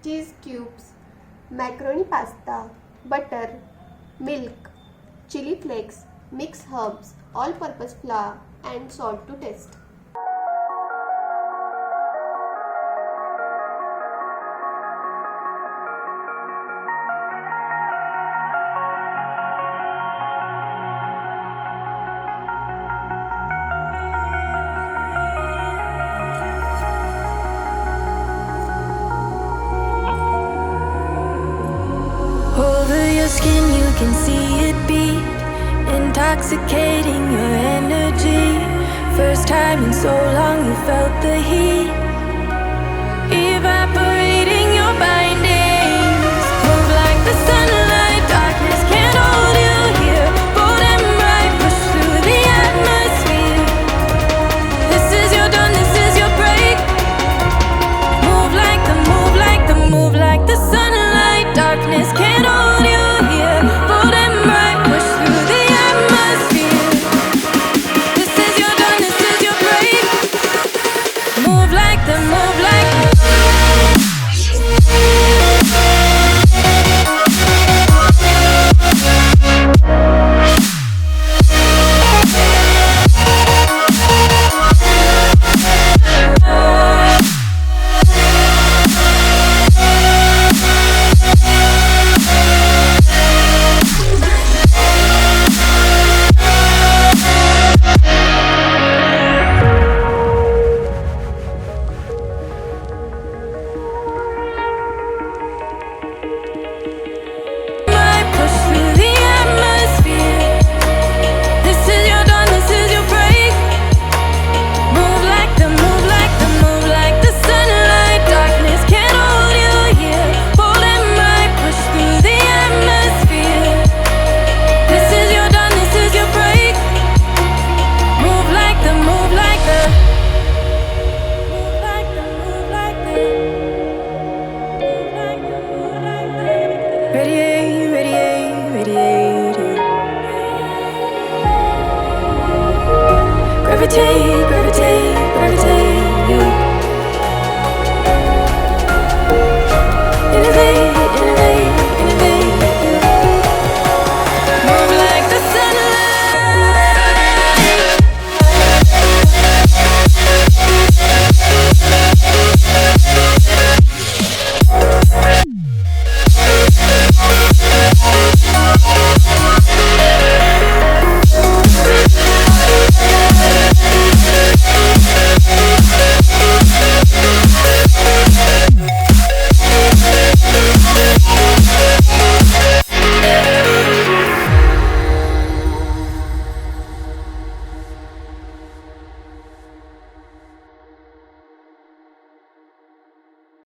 cheese cubes, macaroni pasta, butter, milk, chili flakes, mixed herbs, all-purpose flour and salt to taste. Over your skin you can see it beat, intoxicating your energy. First time in so long you felt the heat, evaporating your bindings. Move like the sunlight, darkness can't hold you here. Bold and bright, push through the atmosphere. This is your dawn, this is your break. Move like the, move like the, move like the sunlight, darkness can't hold you here. Bold and bright, push through the atmosphere. This is your dawn, this is your break. Move like the, move like the. Radiate, radiate, radiate. Gravitate.